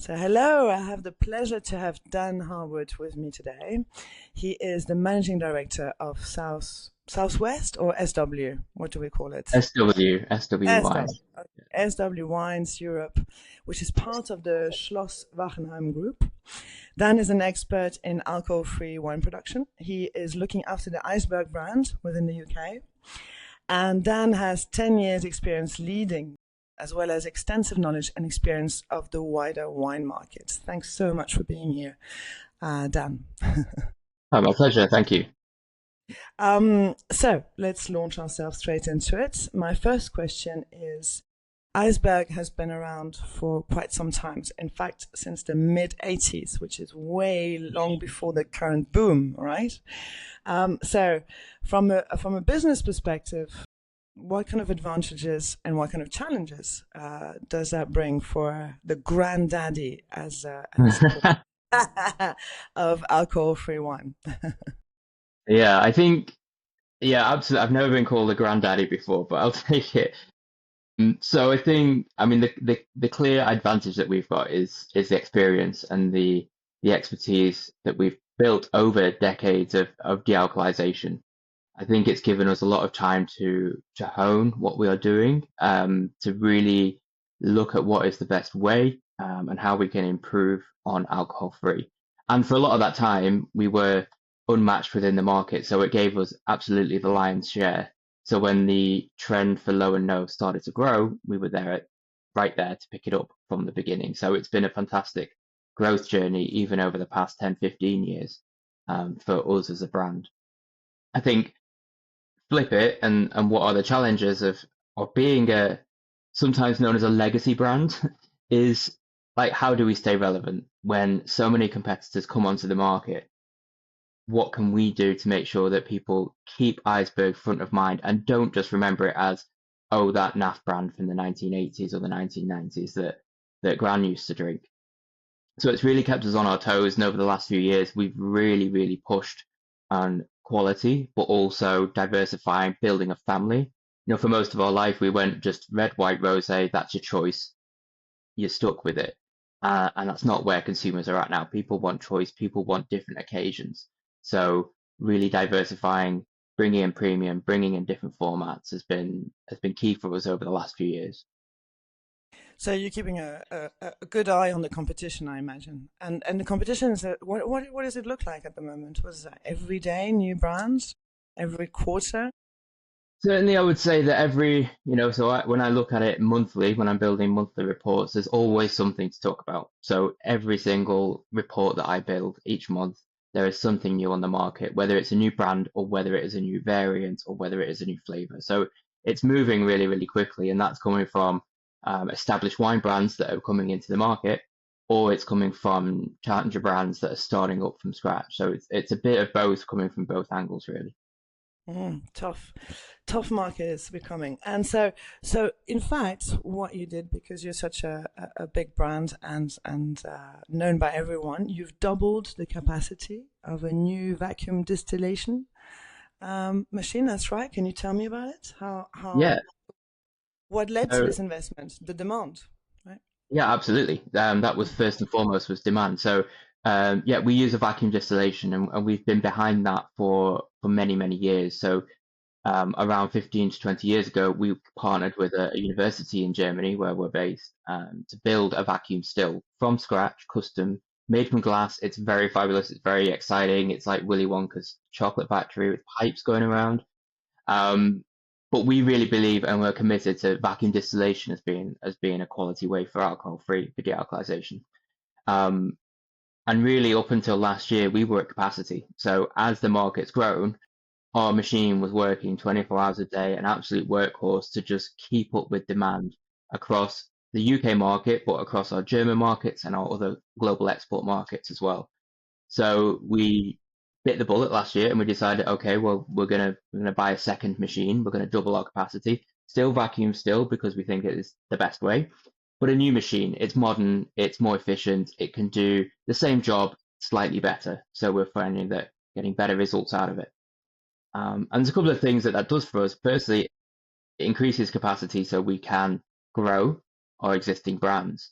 So, hello, I have the pleasure to have Dan Harwood with me today. He is the managing director of Southwest or SW. What do we call it? SW SW. wise. Okay. SW Wines Europe, which is part of the Schloss Wachenheim group. Dan is an expert in alcohol-free wine production. He is looking after the Eisberg brand within the UK. And Dan has 10 years experience leading, as well as extensive knowledge and experience of the wider wine market. Thanks so much for being here, Dan. Oh, my pleasure. Thank you. So let's launch ourselves straight into it. My first question is, Eisberg has been around for quite some time. In fact, since the mid-80s, which is way long before the current boom, right? So from a business perspective, what kind of advantages and what kind of challenges does that bring for the granddaddy of alcohol-free wine? Yeah, I think, yeah, absolutely. I've never been called a granddaddy before, but I'll take it. So I think, I mean, the clear advantage that we've got is the experience and the expertise that we've built over decades of dealcoholization. I think it's given us a lot of time to hone what we are doing, to really look at what is the best way, and how we can improve on alcohol free. And for a lot of that time, we were unmatched within the market, so it gave us absolutely the lion's share. So when the trend for low and no started to grow, we were right there to pick it up from the beginning. So it's been a fantastic growth journey, even over the past 10, 15 years, for us as a brand. I think flip it and what are the challenges of being a sometimes known as a legacy brand is like, how do we stay relevant when so many competitors come onto the market? What can we do to make sure that people keep Eisberg front of mind and don't just remember it as, oh, that naff brand from the 1980s or the 1990s that Gran used to drink? So it's really kept us on our toes, and over the last few years, we've really pushed on quality, but also diversifying, building a family. For most of our life, we went just red, white, rosé. That's your choice. You're stuck with it, and that's not where consumers are at now. People want choice. People want different occasions. So really diversifying, bringing in premium, bringing in different formats has been key for us over the last few years. So you're keeping a good eye on the competition, I imagine. And the competition is what does it look like at the moment? What is that? Every day, new brands? Every quarter? Certainly, I would say that when I look at it monthly, when I'm building monthly reports, there's always something to talk about. So every single report that I build each month, there is something new on the market, whether it's a new brand or whether it is a new variant or whether it is a new flavor. So it's moving really quickly, and that's coming from established wine brands that are coming into the market, or it's coming from challenger brands that are starting up from scratch. So it's a bit of both, coming from both angles, really. Tough market is becoming. And so in fact, what you did, because you're such a big brand and known by everyone, you've doubled the capacity of a new vacuum distillation machine. That's right. Can you tell me about it? Yeah. What led to So this investment? The demand, right? yeah, absolutely. That was first and foremost was demand. So yeah, we use a vacuum distillation, and we've been behind that for many years. So around 15 to 20 years ago, we partnered with a university in Germany where we're based, to build a vacuum still from scratch, custom, made from glass. It's very fabulous. It's very exciting. It's like Willy Wonka's chocolate factory with pipes going around. Um, but we really believe and we're committed to vacuum distillation as being a quality way for alcohol-free for dealcoholization. Um, and really, up until last year, we were at capacity. So as the market's grown, our machine was working 24 hours a day, an absolute workhorse to just keep up with demand across the UK market, but across our German markets and our other global export markets as well. So we bit the bullet last year and we decided, okay, well, we're gonna buy a second machine. We're gonna double our capacity, still vacuum still, because we think it is the best way, but a new machine. It's modern, it's more efficient, it can do the same job slightly better. So we're finding that getting better results out of it. And there's a couple of things that does for us. Firstly, it increases capacity so we can grow our existing brands.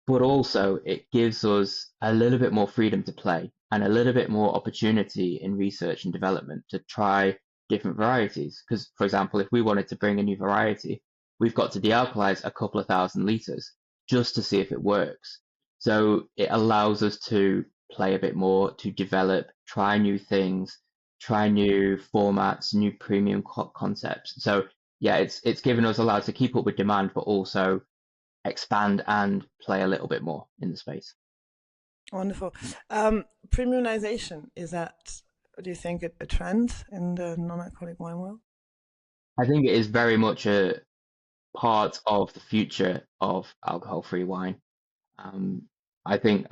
but also it gives us a little bit more freedom to play and a little bit more opportunity in research and development to try different varieties. Because, for example, if we wanted to bring a new variety, we've got to dealkalize a couple of thousand liters just to see if it works. So it allows us to play a bit more, to develop, try new things, try new formats, new premium concepts. So yeah, it's given us allowed to keep up with demand, but also expand and play a little bit more in the space. Wonderful. Premiumization, is that, do you think, a trend in the non-alcoholic wine world? I think it is very much a part of the future of alcohol-free wine. I think,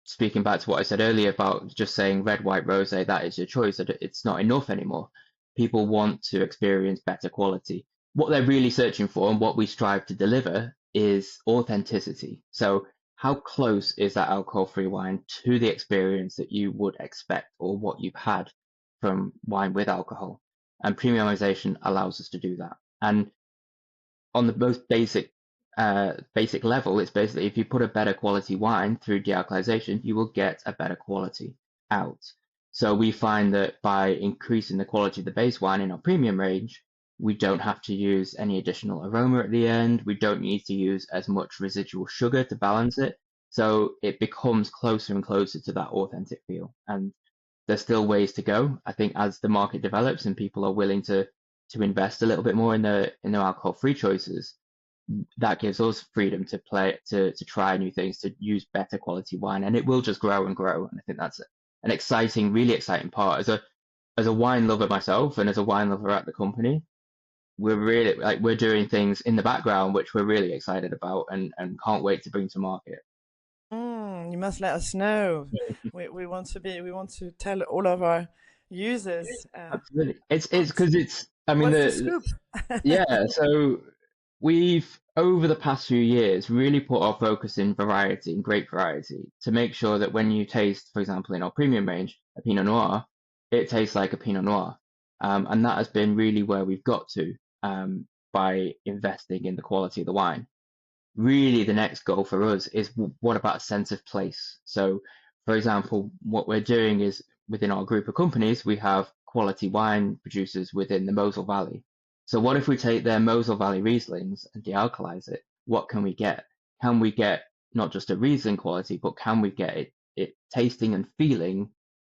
speaking back to what I said earlier about just saying red, white, rosé, that is your choice. It's not enough anymore. People want to experience better quality. What they're really searching for and what we strive to deliver is authenticity. So how close is that alcohol-free wine to the experience that you would expect or what you've had from wine with alcohol? And premiumization allows us to do that. And on the most basic level, it's basically if you put a better quality wine through dealcoholization, you will get a better quality out. So we find that by increasing the quality of the base wine in our premium range, we don't have to use any additional aroma at the end. We don't need to use as much residual sugar to balance it. So it becomes closer and closer to that authentic feel. And there's still ways to go. I think as the market develops and people are willing to invest a little bit more in their alcohol-free choices, that gives us freedom to play, to try new things, to use better quality wine, and it will just grow and grow. And I think that's an exciting, really exciting part. As a wine lover myself, and as a wine lover at the company, we're really we're doing things in the background which we're really excited about and can't wait to bring to market. You must let us know. We want to tell all of our users. Absolutely, it's because I mean What's the scoop? yeah. So we've over the past few years really put our focus in variety, in grape variety, to make sure that when you taste, for example, in our premium range, a Pinot Noir, it tastes like a Pinot Noir, and that has been really where we've got to by investing in the quality of the wine. Really, the next goal for us is what about a sense of place? So, for example, what we're doing is within our group of companies, we have quality wine producers within the Mosel Valley. So, what if we take their Mosel Valley Rieslings and dealkalize it? What can we get? Can we get not just a Riesling quality, but can we get it tasting and feeling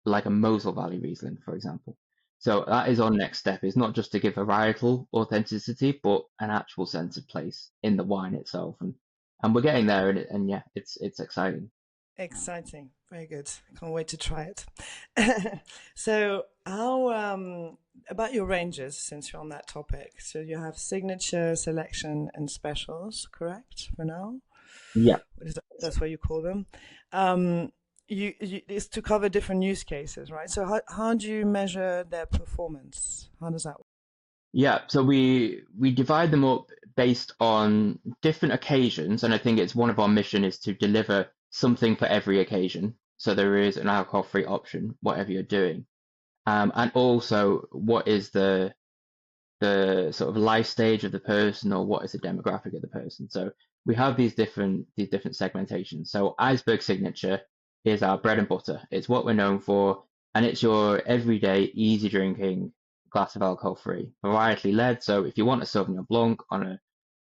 like a Mosel Valley Riesling, for example? So that is our next step, is not just to give varietal authenticity, but an actual sense of place in the wine itself. And we're getting there, and yeah, it's exciting. Exciting. Very good. Can't wait to try it. So how about your ranges, since you're on that topic? So you have signature, selection, and specials, correct, for now? Yeah. That's what you call them. It's to cover different use cases, right? So how do you measure their performance? How does that work? Yeah, so we divide them up based on different occasions, and I think it's one of our mission is to deliver something for every occasion. So there is an alcohol-free option, whatever you're doing, and also what is the sort of life stage of the person, or what is the demographic of the person. So we have these different segmentations. So Eisberg Signature is our bread and butter. It's what we're known for, and it's your everyday easy drinking glass of alcohol free, varietally led. So if you want a Sauvignon Blanc on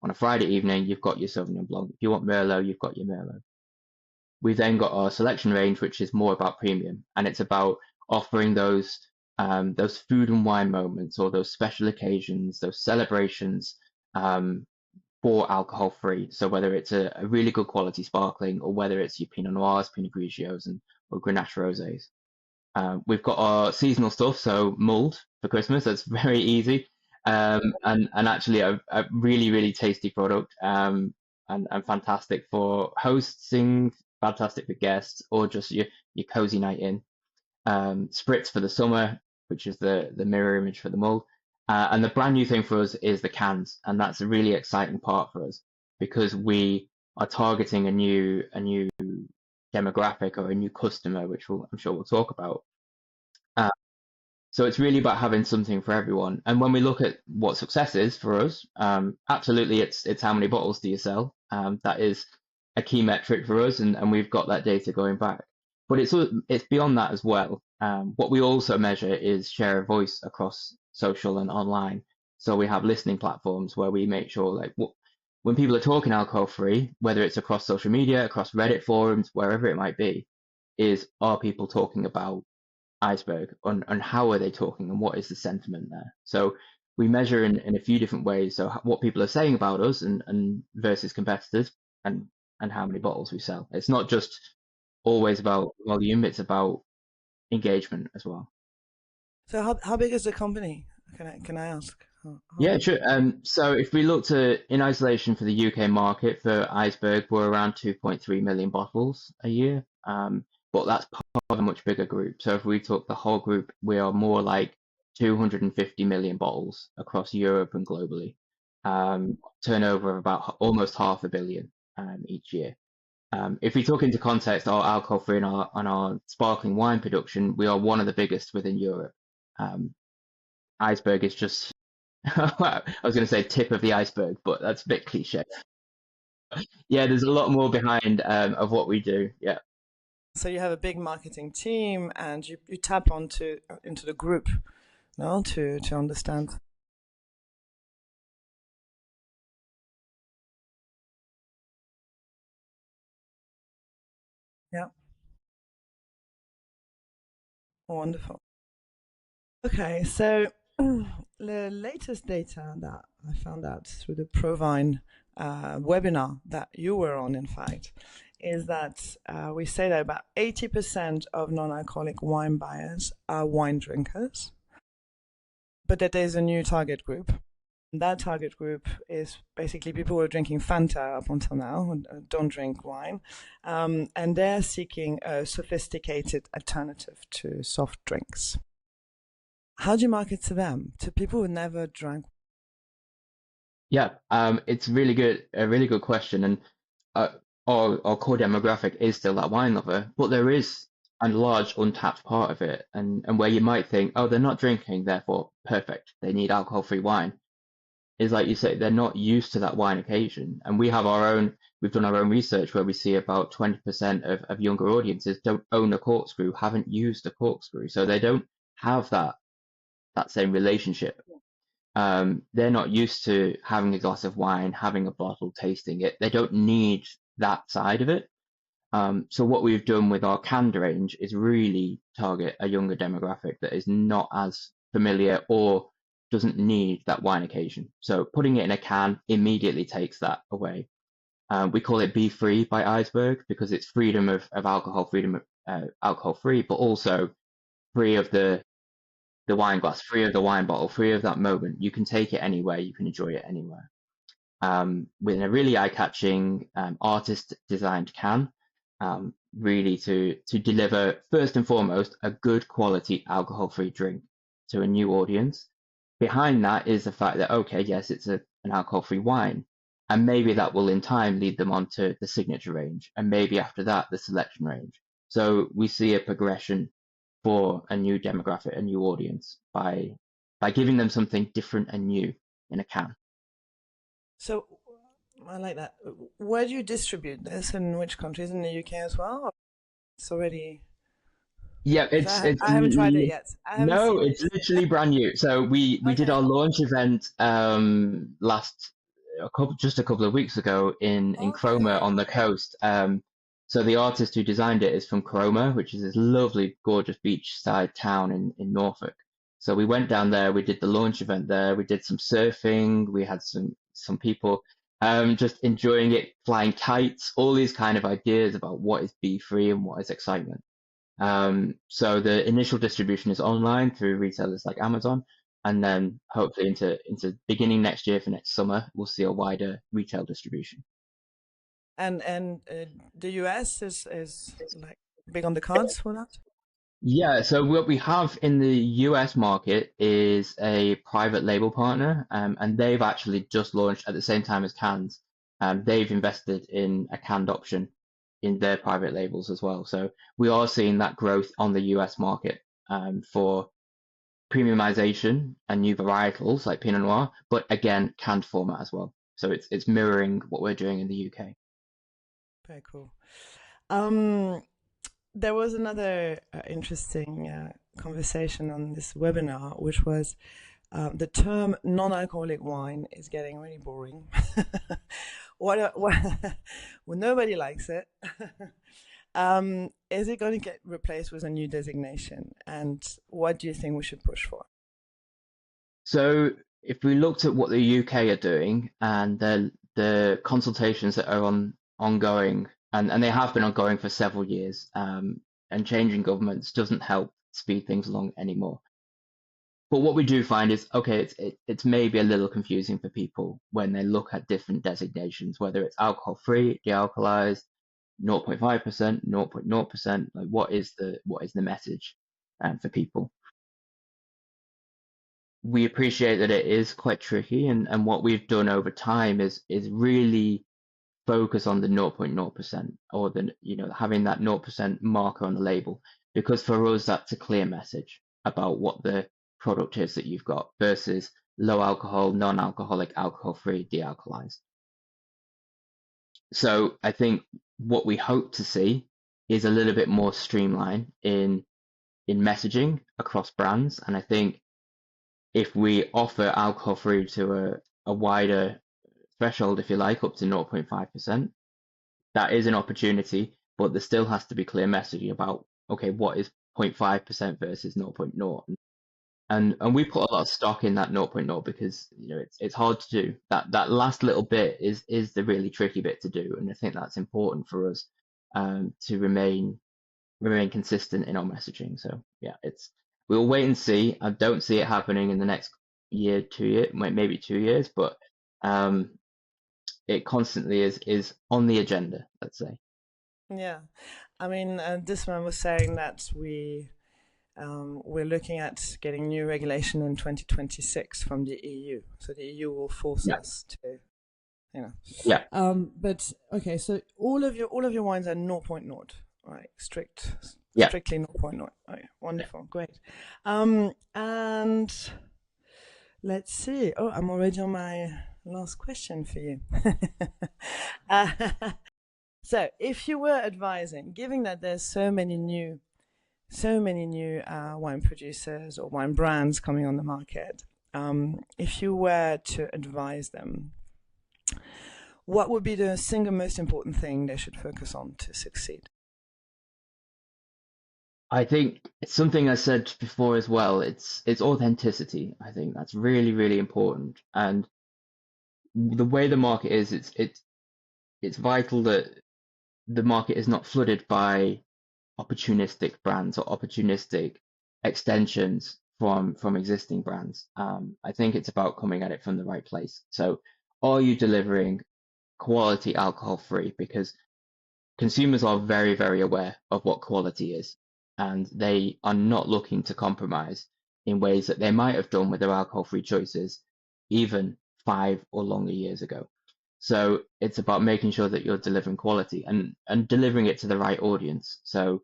a Friday evening, you've got your Sauvignon Blanc. If you want Merlot, you've got your Merlot. We've then got our selection range, which is more about premium, and it's about offering those food and wine moments, or those special occasions, those celebrations, for alcohol free. So whether it's a really good quality sparkling, or whether it's your Pinot Noirs, Pinot Grigios, or Grenache Rosés. We've got our seasonal stuff, so mulled for Christmas. That's very easy, and actually a really, really tasty product, and fantastic for hosting, fantastic for guests, or just your cozy night in. Spritz for the summer, which is the mirror image for the mull. And the brand new thing for us is the cans, and that's a really exciting part for us, because we are targeting a new demographic, or a new customer, which I'm sure we'll talk about. So it's really about having something for everyone. And when we look at what success is for us, absolutely, it's how many bottles do you sell. That is a key metric for us, and we've got that data going back. But it's beyond that as well. What we also measure is share of voice across social and online. So we have listening platforms where we make sure, like, when people are talking alcohol free, whether it's across social media, across Reddit forums, wherever it might be, are people talking about Eisberg, and how are they talking, and what is the sentiment there? So we measure in a few different ways. So what people are saying about us and versus competitors, and how many bottles we sell. It's not just always about volume, it's about engagement as well. So how big is the company? Can I ask? Yeah, sure. So if we looked at in isolation for the UK market for Eisberg, we're around 2.3 million bottles a year. But that's part of a much bigger group. So if we took the whole group, we are more like 250 million bottles across Europe and globally. Turnover of about almost 500 million each year. If we talk into context, our alcohol-free and our sparkling wine production, we are one of the biggest within Europe. Eisberg is just, I was going to say tip of the iceberg, but that's a bit cliche. Yeah, there's a lot more behind of what we do. Yeah. So you have a big marketing team, and you tap into the group, no, to understand. Yeah, wonderful. Okay, so the latest data that I found out through the Provine webinar that you were on, in fact, is that we say that about 80% of non-alcoholic wine buyers are wine drinkers, but that there's a new target group. That target group is basically people who are drinking Fanta up until now, who don't drink wine, and they're seeking a sophisticated alternative to soft drinks. How do you market to them, to people who never drank? Yeah, it's a really good question, and uh, our core demographic is still that wine lover, but there is a large untapped part of it, and where you might think, oh, they're not drinking, therefore perfect, they need alcohol-free wine, is like you say, they're not used to that wine occasion, and we've done our own research where we see about 20% of younger audiences don't own a corkscrew, haven't used a corkscrew, so they don't have that same relationship. They're not used to having a glass of wine, having a bottle, tasting it. They don't need that side of it. So what we've done with our canned range is really target a younger demographic that is not as familiar or doesn't need that wine occasion. So putting it in a can immediately takes that away. We call it Be Free by Eisberg because it's freedom of alcohol, freedom of alcohol free, but also free of the wine glass, free of the wine bottle, free of that moment. You can take it anywhere, you can enjoy it anywhere. With a really eye-catching artist-designed can, really to deliver first and foremost a good quality alcohol-free drink to a new audience. Behind that is the fact that okay, yes, it's an alcohol-free wine, and maybe that will in time lead them on to the signature range, and maybe after that the selection range. So we see a progression for a new demographic, a new audience, by giving them something different and new in a can. So I like that. Where do you distribute this? In which countries? In the UK as well? Or it's already. Yeah, 'Cause I haven't tried it yet. I haven't no, seen it's it. literally brand new. So we did Okay. our launch event just a couple of weeks ago in Cromer Okay. on the coast. So the artist who designed it is from Cromer, which is this lovely, gorgeous beachside town in Norfolk. So we went down there, we did the launch event there, we did some surfing, we had some people just enjoying it, flying kites, all these kind of ideas about what is be free and what is excitement. So the initial distribution is online through retailers like Amazon, and then hopefully into beginning next year for next summer, we'll see a wider retail distribution. And the US is like big on the cards for that. Yeah, so what we have in the US market is a private label partner, and they've actually just launched at the same time as cans. They've invested in a canned option in their private labels as well. So we are seeing that growth on the US market for premiumization and new varietals like Pinot Noir, but again, canned format as well. So it's mirroring what we're doing in the UK. Very cool. Um, there was another interesting conversation on this webinar, which was the term non-alcoholic wine is getting really boring. Well, nobody likes it. Is it going to get replaced with a new designation? And what do you think we should push for? So if we looked at what the UK are doing and the consultations that are ongoing, and they have been ongoing for several years, and changing governments doesn't help speed things along anymore. But what we do find is, okay, it's maybe a little confusing for people when they look at different designations, whether it's alcohol-free, de-alcoholized, 0.5%, 0.0%, like what is the message for people? We appreciate that it is quite tricky, and what we've done over time is really focus on the 0.0% or having that 0% marker on the label, because for us that's a clear message about what the product is that you've got versus low alcohol, non-alcoholic, alcohol-free, de-alcoholized. So I think what we hope to see is a little bit more streamline in messaging across brands, and I think if we offer alcohol-free to a wider threshold, if you like, up to 0.5%, that is an opportunity, but there still has to be clear messaging about, okay, what is 0.5% versus 0.0. And we put a lot of stock in that 0.0 because it's hard to do. That last little bit is the really tricky bit to do, and I think that's important for us to remain consistent in our messaging. So yeah, we'll wait and see. I don't see it happening in the next year, 2 years, maybe 2 years, but it constantly is on the agenda, let's say. Yeah, I mean, this man was saying that we're looking at getting new regulation in 2026 from the EU. So the EU will force us to, Yeah. But okay, so all of your wines are 0.0, right? Strictly 0.0. Okay, wonderful, great. And let's see. Oh, I'm already on my last question for you. So, if you were advising, given that there's so many new wine producers or wine brands coming on the market, if you were to advise them, what would be the single most important thing they should focus on to succeed? I think it's something I said before as well. It's authenticity. I think that's really, really important. And the way the market is, it's vital that the market is not flooded by opportunistic brands or opportunistic extensions from existing brands. I think it's about coming at it from the right place. So are you delivering quality alcohol free? Because consumers are very, very aware of what quality is, and they are not looking to compromise in ways that they might have done with their alcohol free choices even 5 or longer years ago. So it's about making sure that you're delivering quality and delivering it to the right audience. So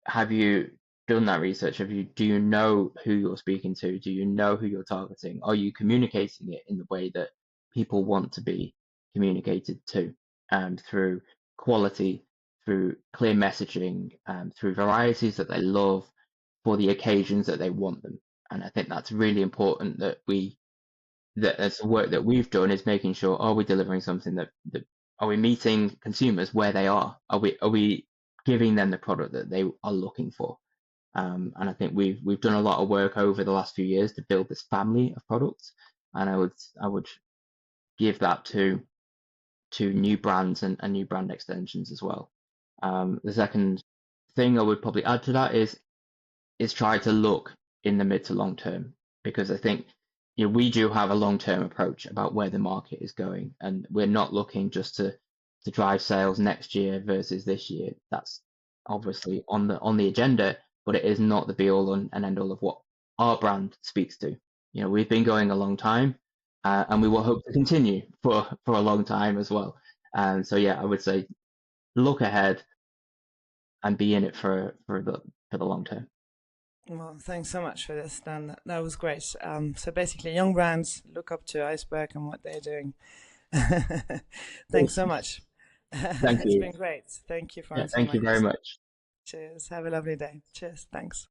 have you done that research? Do you know who you're speaking to? Do you know who you're targeting? Are you communicating it in the way that people want to be communicated to, through quality, through clear messaging, through varieties that they love for the occasions that they want them? And I think that's really important that as the work that we've done is making sure, are we delivering something that are we meeting consumers where they are? Are we giving them the product that they are looking for? And I think we've done a lot of work over the last few years to build this family of products, and I would give that to new brands and new brand extensions as well. The second thing I would probably add to that is try to look in the mid to long term, because I think we do have a long-term approach about where the market is going, and we're not looking just to drive sales next year versus this year. That's obviously on the agenda, but it is not the be-all and end-all of what our brand speaks to. We've been going a long time, and we will hope to continue for a long time as well. And so, yeah, I would say look ahead and be in it for the long term. Well, thanks so much for this, Dan. That was great. So basically, young brands look up to Eisberg and what they're doing. Thanks so much. Thank It's you. been great. Thank you for Yeah, answering thank my you very question. much. Cheers. Have a lovely day. Cheers. Thanks.